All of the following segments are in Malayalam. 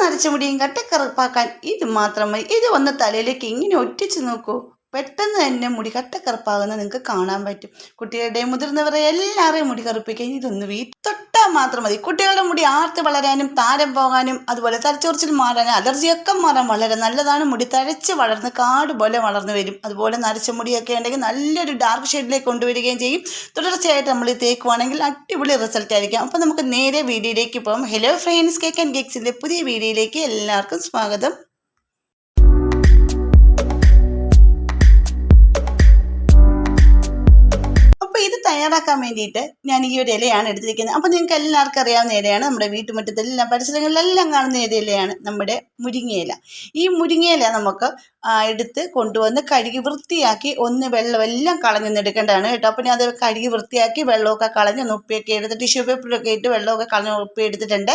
നരച്ച മുടിയും കട്ടക്കറുപ്പാക്കാൻ ഇത് മാത്രം മതി. ഇത് ഒന്ന് തലയിലേക്ക് ഇങ്ങനെ ഒറ്റിച്ച് നോക്കൂ. പെട്ടെന്ന് തന്നെ മുടി കട്ടക്കറുപ്പാകുന്നത് നിങ്ങൾക്ക് കാണാൻ പറ്റും. കുട്ടികളുടെയും മുതിർന്നവരെ എല്ലാവരെയും മുടി കറുപ്പിക്കാൻ ഇതൊന്ന് തൊട്ടാൽ മാത്രം മതി. കുട്ടികളുടെ മുടി ആർത്ത് വളരാനും താരം പോകാനും അതുപോലെ തലച്ചോർച്ചിൽ മാറാനും അലർജിയൊക്കെ മാറാൻ വളരെ നല്ലതാണ്. മുടി തഴച്ച് വളർന്ന് കാട് പോലെ വളർന്നു വരും. അതുപോലെ നരച്ച മുടിയൊക്കെ ഉണ്ടെങ്കിൽ നല്ലൊരു ഡാർക്ക് ഷെയ്ഡിലേക്ക് കൊണ്ടുവരികയും ചെയ്യും. തുടർച്ചയായിട്ട് നമ്മൾ തേക്കുവാണെങ്കിൽ അടിപൊളി റിസൾട്ട് ആയിരിക്കും. അപ്പോൾ നമുക്ക് നേരെ വീഡിയോയിലേക്ക് പോകാം. ഹലോ ഫ്രണ്ട്സ്, കേക്ക് ആൻഡ് കേക്സിൻ്റെ പുതിയ വീഡിയോയിലേക്ക് എല്ലാവർക്കും സ്വാഗതം. ഇത് തയ്യാറാക്കാൻ വേണ്ടിയിട്ട് ഞാൻ ഈ ഒരു ഇലയാണ് എടുത്തിരിക്കുന്നത്. അപ്പോൾ നിങ്ങൾക്ക് എല്ലാവർക്കും അറിയാവുന്ന ഇലയാണ്. നമ്മുടെ വീട്ടുമുറ്റത്തെല്ലാം പരിസരങ്ങളിലെല്ലാം കാണുന്ന ഒരു ഇലയാണ് നമ്മുടെ മുരിങ്ങയില. ഈ മുരിങ്ങയില നമുക്ക് എടുത്ത് കൊണ്ടുവന്ന് കഴുകി വൃത്തിയാക്കി ഒന്ന് വെള്ളമെല്ലാം കളഞ്ഞെടുക്കേണ്ടതാണ് കേട്ടോ. അപ്പോൾ ഞാൻ അത് കഴുകി വൃത്തിയാക്കി വെള്ളമൊക്കെ കളഞ്ഞ് ഉപ്പിയൊക്കെ എടുത്ത് ടിഷ്യൂ പേപ്പറൊക്കെ ഇട്ട് വെള്ളമൊക്കെ കളഞ്ഞ് ഉപ്പി എടുത്തിട്ടുണ്ട്.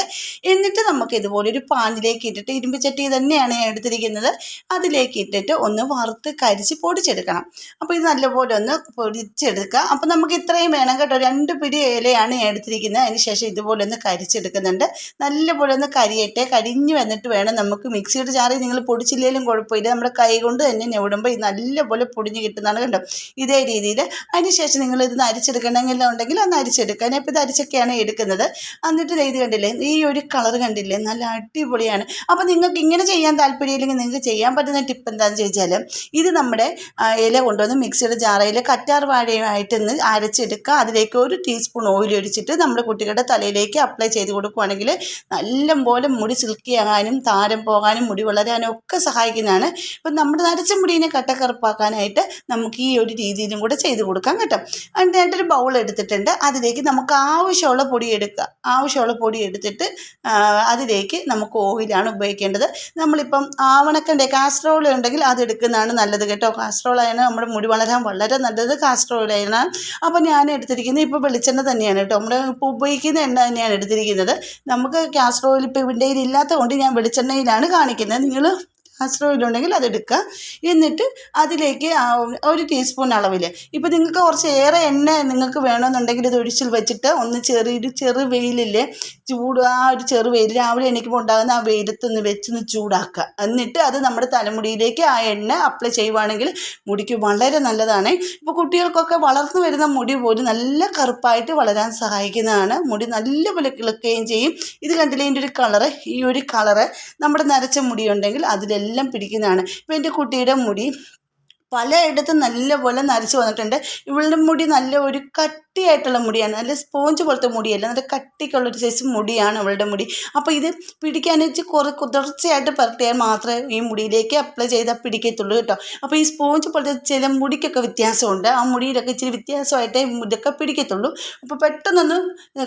എന്നിട്ട് നമുക്ക് ഇതുപോലെ ഒരു പാനിലേക്ക് ഇട്ടിട്ട് ഇരുമ്പ് ചട്ടി തന്നെയാണ് ഞാൻ എടുത്തിരിക്കുന്നത്. അതിലേക്ക് ഇട്ടിട്ട് ഒന്ന് വറുത്ത് കരിച്ച് പൊടിച്ചെടുക്കണം. അപ്പോൾ ഇത് നല്ലപോലെ ഒന്ന് പൊടിച്ചെടുക്കുക. അപ്പോൾ നമുക്ക് ഇത്രയും വേണം കേട്ടോ. 2 പിടി ഇലയാണ് ഞാൻ എടുത്തിരിക്കുന്നത്. അതിന് ശേഷം ഇതുപോലെ ഒന്ന് കരിച്ചെടുക്കുന്നുണ്ട്. നല്ലപോലെ ഒന്ന് കരിഞ്ഞ് വന്നിട്ട് വേണം നമുക്ക് മിക്സിയുടെ ജാറിൽ നിങ്ങൾ പൊടിച്ചില്ലെങ്കിലും കുഴപ്പമില്ല. നമ്മുടെ കൈ കൊണ്ട് തന്നെ ഞെവിടുമ്പോൾ ഇത് നല്ലപോലെ പൊടിഞ്ഞ് കിട്ടുന്നതാണ് കണ്ടോ. ഇതേ രീതിയിൽ അതിനുശേഷം നിങ്ങൾ ഇത് അരിച്ചെടുക്കണമെങ്കിലും ഉണ്ടെങ്കിൽ ഒന്ന് അരിച്ചെടുക്കുക. ഞാനിപ്പോൾ ഇത് അരിച്ചൊക്കെയാണ് എടുക്കുന്നത്. എന്നിട്ട് ഇത് കണ്ടില്ലേ, ഈ ഒരു കളർ കണ്ടില്ലേ, നല്ല അടിപൊളിയാണ്. അപ്പോൾ നിങ്ങൾക്ക് ഇങ്ങനെ ചെയ്യാൻ താല്പര്യമില്ലെങ്കിൽ നിങ്ങൾക്ക് ചെയ്യാൻ പറ്റുന്ന ടിപ്പ് എന്താണെന്ന് ചോദിച്ചാൽ, ഇത് നമ്മുടെ ഇല കൊണ്ടുവന്ന് മിക്സിയുടെ ജാറയിൽ കറ്റാർ വാഴയുമായിട്ടൊന്ന് അരച്ചെടുക്കുക. അതിലേക്ക് 1 ടീസ്പൂൺ ഓയിൽ ഒഴിച്ചിട്ട് നമ്മുടെ കുട്ടികളുടെ തലയിലേക്ക് അപ്ലൈ ചെയ്ത് കൊടുക്കുകയാണെങ്കിൽ നല്ലപോലെ മുടി സിൽക്കി ആകാനും താരം പോകാനും മുടി വളരാനും ഒക്കെ സഹായിക്കുന്നതാണ്. അപ്പം നമ്മുടെ നരച്ച മുടീനെ കട്ടക്കറുപ്പാക്കാനായിട്ട് നമുക്ക് ഈ ഒരു രീതിയിലും കൂടെ ചെയ്ത് കൊടുക്കാം കേട്ടോ. അതിനായിട്ടൊരു ബൗൾ എടുത്തിട്ടുണ്ട്. അതിലേക്ക് നമുക്ക് ആവശ്യമുള്ള പൊടി എടുക്കുക. ആവശ്യമുള്ള പൊടി എടുത്തിട്ട് അതിലേക്ക് നമുക്ക് ഓയിലാണ് ഉപയോഗിക്കേണ്ടത്. നമ്മളിപ്പം ആവണക്കൻ്റെ കാസ്റ്റർ ഓയിൽ ഉണ്ടെങ്കിൽ അത് എടുക്കുന്നതാണ് നല്ലത് കേട്ടോ. കാസ്റ്റർ ഓയിലാണ് നമ്മുടെ മുടി വളരാൻ വളരെ നല്ലത്. കാസ്റ്റർ ഓയിലാണ്. അപ്പോൾ ഞാൻ എടുത്തിരിക്കുന്നത് ഇപ്പോൾ വെളിച്ചെണ്ണ തന്നെയാണ് കേട്ടോ. നമ്മൾ ഇപ്പോൾ ഉപയോഗിക്കുന്ന എണ്ണ തന്നെയാണ് എടുത്തിരിക്കുന്നത്. നമുക്ക് കാസ്റ്റർ ഓയിൽ ഇപ്പോൾ ഇവിടെ ഇല്ലാത്തത് കൊണ്ട് ഞാൻ വെളിച്ചെണ്ണയിലാണ് കാണിക്കുന്നത്. നിങ്ങൾ കാസ്റ്റർ ഓയിൽ ഉണ്ടെങ്കിൽ അതെടുക്കുക. എന്നിട്ട് അതിലേക്ക് 1 ടീസ്പൂൺ അളവിൽ, ഇപ്പോൾ നിങ്ങൾക്ക് കുറച്ച് ഏറെ എണ്ണ നിങ്ങൾക്ക് വേണമെന്നുണ്ടെങ്കിൽ ഇത് ഒഴിച്ചിൽ വെച്ചിട്ട് ഒന്ന് ചെറു വെയിലില്ലേ ചൂട്, ആ ഒരു ചെറു വെയിൽ രാവിലെ എണീക്കുമ്പോൾ ഉണ്ടാകുന്ന ആ വെയിലത്തൊന്ന് വെച്ചൊന്ന് ചൂടാക്കുക. എന്നിട്ട് അത് നമ്മുടെ തലമുടിയിലേക്ക് ആ എണ്ണ അപ്ലൈ ചെയ്യുവാണെങ്കിൽ മുടിക്ക് വളരെ നല്ലതാണ്. ഇപ്പോൾ കുട്ടികൾക്കൊക്കെ വളർന്നു വരുന്ന മുടി പോലും നല്ല കറുപ്പായിട്ട് വളരാൻ സഹായിക്കുന്നതാണ്. മുടി നല്ലപോലെ കിളുക്കുകയും ചെയ്യും. ഇത് കണ്ടില്ലേ, ഇതിൻ്റെ ഒരു കളറ്, ഈ ഒരു കളറ് നമ്മുടെ നരച്ച മുടി ഉണ്ടെങ്കിൽ അതിലെല്ലാം പിടിക്കുന്നതാണ്. ഇപ്പോൾ എൻ്റെ കുട്ടിയുടെ മുടി പലയിടത്തും നല്ലപോലെ നരച്ച് വന്നിട്ടുണ്ട്. ഇവളുടെ മുടി നല്ല ഒരു കട്ടിയായിട്ടുള്ള മുടിയാണ്. നല്ല സ്പോഞ്ച് പോലത്തെ മുടിയല്ല, നല്ല കട്ടിക്കുള്ളൊരു സൈസ് മുടിയാണ് അവളുടെ മുടി. അപ്പോൾ ഇത് പിടിക്കാൻ വെച്ച് തുടർച്ചയായിട്ട് പുരട്ടിയാൽ മാത്രമേ ഈ മുടിയിലേക്ക് അപ്ലൈ ചെയ്താൽ പിടിക്കത്തുള്ളൂ കേട്ടോ. അപ്പോൾ ഈ സ്പോഞ്ച് പോലത്തെ ചില മുടിക്കൊക്കെ വ്യത്യാസമുണ്ട്. ആ മുടിയിലൊക്കെ ഇച്ചിരി വ്യത്യാസമായിട്ടേ ഇതൊക്കെ പിടിക്കത്തുള്ളൂ. അപ്പോൾ പെട്ടെന്നൊന്ന്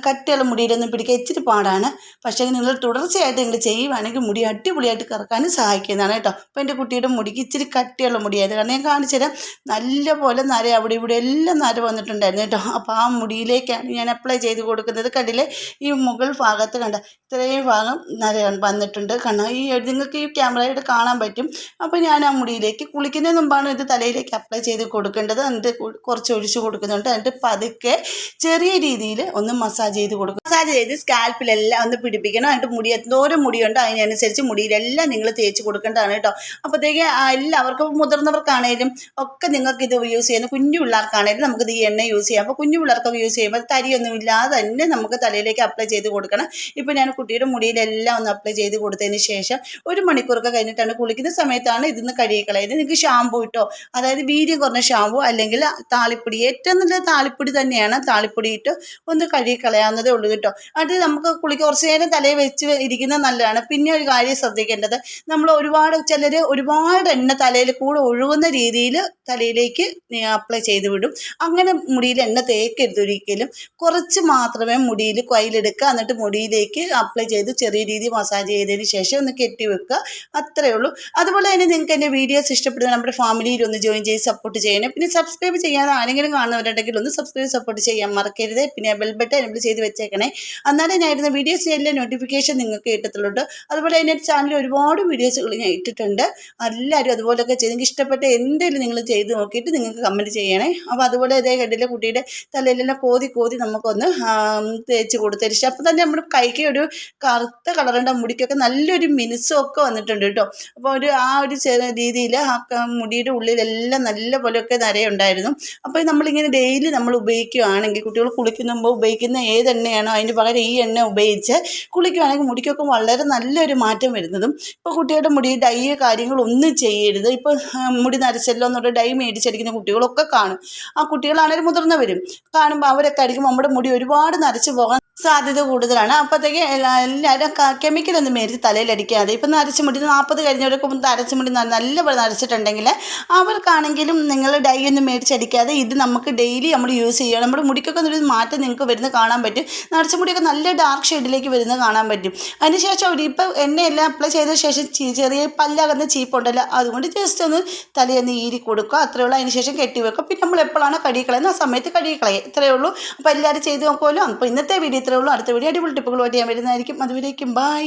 കട്ടിയുള്ള മുടിയിലൊന്നും പിടിക്കാൻ ഇച്ചിരി പാടാണ്. പക്ഷേ നിങ്ങൾ തുടർച്ചയായിട്ട് നിങ്ങൾ ചെയ്യുവാണെങ്കിൽ മുടി അടിപൊളിയായിട്ട് കറക്കാനും സഹായിക്കുന്നതാണ് കേട്ടോ. അപ്പോൾ എൻ്റെ കുട്ടിയുടെ മുടിക്ക് ഇച്ചിരി കട്ടിയുള്ള മുടിയായത് കാരണം ഞാൻ കാണിച്ചു തരാം. നല്ലപോലെ നര അവിടെ ഇവിടെ എല്ലാം നര വന്നിട്ടുണ്ടായിരുന്നു കേട്ടോ. അപ്പോൾ ആ മുടിയിലേക്കാണ് ഞാൻ അപ്ലൈ ചെയ്ത് കൊടുക്കുന്നത്. കണ്ടില്ലേ, ഈ മുകൾ ഭാഗത്ത് കണ്ട ഇത്രയും ഭാഗം നര വന്നിട്ടുണ്ട്. കണ്ടോ, നിങ്ങൾക്ക് ഈ ക്യാമറയുടെ കാണാൻ പറ്റും. അപ്പോൾ ഞാൻ ആ മുടിയിലേക്ക് കുളിക്കുന്നതിന് മുമ്പാണ് ഇത് തലയിലേക്ക് അപ്ലൈ ചെയ്ത് കൊടുക്കേണ്ടത്. എന്നിട്ട് കുറച്ച് ഒഴിച്ച് കൊടുക്കുന്നുണ്ട്. എന്നിട്ട് പതുക്കെ ചെറിയ രീതിയിൽ ഒന്ന് മസാജ് ചെയ്ത് കൊടുക്കും. മസാജ് ചെയ്ത് സ്കാൽപ്പിലെല്ലാം ഒന്ന് പിടിപ്പിക്കണം. എന്നിട്ട് മുടി എന്തോരം മുടിയുണ്ടോ അതിനനുസരിച്ച് മുടിയിലെല്ലാം നിങ്ങൾ തേച്ച് കൊടുക്കേണ്ടതാണ് കേട്ടോ. അപ്പോഴത്തേക്ക് എല്ലാവർക്കും മുതിർന്നവർക്കാണേലും ഒക്കെ നിങ്ങൾക്ക് ഇത് യൂസ് ചെയ്യുന്ന കുഞ്ഞു പിള്ളേർക്കാണെങ്കിലും നമുക്കിത് ഈ എണ്ണ യൂസ് ചെയ്യാം. അപ്പോൾ കുഞ്ഞു പിള്ളേർക്കൊക്കെ യൂസ് ചെയ്യുമ്പോൾ തരിയൊന്നും ഇല്ലാതെ തന്നെ നമുക്ക് തലയിലേക്ക് അപ്ലൈ ചെയ്ത് കൊടുക്കണം. ഇപ്പോൾ ഞാൻ കുട്ടിയുടെ മുടിയിലെല്ലാം ഒന്ന് അപ്ലൈ ചെയ്ത് കൊടുത്തതിന് ശേഷം 1 മണിക്കൂറൊക്കെ കഴിഞ്ഞിട്ടാണ് കുളിക്കുന്ന സമയത്താണ് ഇതിന്ന് കഴുകിക്കളയുന്നത്. നിങ്ങൾക്ക് ഷാമ്പൂ ഇട്ടോ, അതായത് വീര്യം കുറഞ്ഞ ഷാമ്പൂ അല്ലെങ്കിൽ താളിപ്പൊടി, ഏറ്റവും നല്ല താളിപ്പൊടി തന്നെയാണ്. താളിപ്പൊടി ഇട്ട് ഒന്ന് കഴുകിക്കളയാവുന്നതേ ഉള്ളൂ കേട്ടോ. അത് നമുക്ക് കുറച്ച് നേരം തലയിൽ വെച്ച് ഇരിക്കുന്നത് നല്ലതാണ്. പിന്നെ ഒരു കാര്യം ശ്രദ്ധിക്കേണ്ടത്, നമ്മൾ ചിലർ ഒരുപാട് എണ്ണ തലയിൽ കൂടെ ഒഴുകുന്ന രീതിയിൽ തലയിലേക്ക് അപ്ലൈ ചെയ്ത് വിടും. അങ്ങനെ മുടിയിൽ എണ്ണ തേക്കരുത് ഒരിക്കലും. കുറച്ച് മാത്രമേ മുടിയിൽ കയ്യിലെടുക്കുക. എന്നിട്ട് മുടിയിലേക്ക് അപ്ലൈ ചെയ്ത് ചെറിയ രീതിയിൽ മസാജ് ചെയ്തതിന് ശേഷം ഒന്ന് കെട്ടി വെക്കുക. അത്രയേ ഉള്ളൂ. അതുപോലെ തന്നെ നിങ്ങൾക്ക് എൻ്റെ വീഡിയോസ് ഇഷ്ടപ്പെടുന്ന നമ്മുടെ ഫാമിലിയിൽ ഒന്ന് ജോയിൻ ചെയ്ത് സപ്പോർട്ട് ചെയ്യണം. പിന്നെ സബ്സ്ക്രൈബ് ചെയ്യാതെ ആരെങ്കിലും കാണുന്നവരുണ്ടെങ്കിൽ ഒന്ന് സപ്പോർട്ട് ചെയ്യാൻ മറക്കരുത്. പിന്നെ ബെൽ ബട്ടൺ എനേബിൾ ചെയ്ത് വെച്ചേക്കണേ. എന്നാലേ ഞാൻ ഇടുന്ന വീഡിയോസ് എല്ലാം നോട്ടിഫിക്കേഷൻ നിങ്ങൾക്ക് കിട്ടത്തുള്ളൂ. അതുപോലെ എൻ്റെ ചാനലിൽ ഒരുപാട് വീഡിയോസുകൾ ഞാൻ ഇട്ടിട്ടുണ്ട്. എല്ലാവരും അതുപോലെയൊക്കെ ചെയ്ത് നിങ്ങൾക്ക് ഇഷ്ടപ്പെട്ട എന്തെങ്കിലും നിങ്ങൾ ചെയ്ത് നോക്കിയിട്ട് നിങ്ങൾക്ക് കമൻറ്റ് ചെയ്യണേ. അപ്പോൾ അതുപോലെ ഇതേ കണ്ടില്ല, കുട്ടിയുടെ തല തലയിലെല്ലാം കോതി കോതി നമുക്കൊന്ന് തേച്ച് കൊടുത്തതിന് ശേഷം അപ്പം തന്നെ നമ്മുടെ കൈക്ക് ഒരു കറുത്ത കളറുണ്ട്, മുടിക്കൊക്കെ നല്ലൊരു മിനുസമൊക്കെ വന്നിട്ടുണ്ട് കേട്ടോ. അപ്പോൾ ആ ഒരു രീതിയിൽ മുടിയുടെ ഉള്ളിലെല്ലാം നല്ല പോലെയൊക്കെ നരയുണ്ടായിരുന്നു. അപ്പോൾ നമ്മളിങ്ങനെ ഡെയിലി നമ്മൾ ഉപയോഗിക്കുകയാണെങ്കിൽ, കുട്ടികൾ കുളിക്കുന്ന മുമ്പ് ഉപയോഗിക്കുന്ന ഏത് എണ്ണയാണോ അതിന് പകരം ഈ എണ്ണ ഉപയോഗിച്ച് കുളിക്കുകയാണെങ്കിൽ മുടിക്കൊക്കെ വളരെ നല്ലൊരു മാറ്റം വരുന്നതും. ഇപ്പോൾ കുട്ടികളുടെ മുടി ഡൈ കാര്യങ്ങളൊന്നും ചെയ്യരുത്. ഇപ്പോൾ മുടി നരച്ചല്ലോ എന്നുള്ള ഡൈ മേടിച്ചടിക്കുന്ന കുട്ടികളൊക്കെ കാണും. ആ കുട്ടികളാണെങ്കിലും മുതിർന്നവരും കാണുമ്പോൾ അവരൊക്കെ ആയിരിക്കും നമ്മുടെ മുടി ഒരുപാട് നരച്ച് പോകാൻ സാധ്യത കൂടുതലാണ്. അപ്പോഴത്തേക്ക് എല്ലാവരും കെമിക്കലൊന്നും മേടിച്ച് തലയിലടിക്കാതെ, ഇപ്പം നരച്ച മുടി 40 കഴിഞ്ഞവരൊക്കെ നരച്ച മുടി നല്ല പോലെ നരച്ചിട്ടുണ്ടെങ്കിൽ അവർക്കാണെങ്കിലും നിങ്ങൾ ഡൈ ഒന്നും മേടിച്ചടിക്കാതെ ഇത് നമുക്ക് ഡെയിലി നമ്മൾ യൂസ് ചെയ്യുക. നമ്മുടെ മുടിക്കൊക്കെ ഒരു മാറ്റം നിങ്ങൾക്ക് വരുന്നത് കാണാൻ പറ്റും. നരച്ച മുടിയൊക്കെ നല്ല ഡാർക്ക് ഷെയ്ഡിലേക്ക് വരുന്നത് കാണാൻ പറ്റും. അതിനുശേഷം ഇപ്പം എണ്ണയെല്ലാം അപ്ലൈ ചെയ്ത ശേഷം ചെറിയ പല്ലാകുന്ന ചീപ്പുണ്ടല്ലോ, അതുകൊണ്ട് ജസ്റ്റ് ഒന്ന് തലയൊന്ന് ഈരി കൊടുക്കുക, അത്രയേ ഉള്ളൂ. അതിനുശേഷം കെട്ടി വെക്കുക. പിന്നെ നമ്മൾ എപ്പോഴാണ് കഴുകി കളയുന്നത് ആ സമയത്ത് കഴുകി കളയുക, ഇത്രയേ ഉള്ളൂ. അപ്പോൾ എല്ലാവരും ചെയ്ത് നോക്കുമല്ലോ. അപ്പോൾ ഇന്നത്തെ വീഡിയോ ഇത്രയേ ഉള്ളൂ. അടുത്ത വീഡിയോ അടിപൊളി ടിപ്പുകളുമായിട്ട് ഞാൻ വരുന്നതായിരിക്കും. അതുവരേക്കും ബൈ.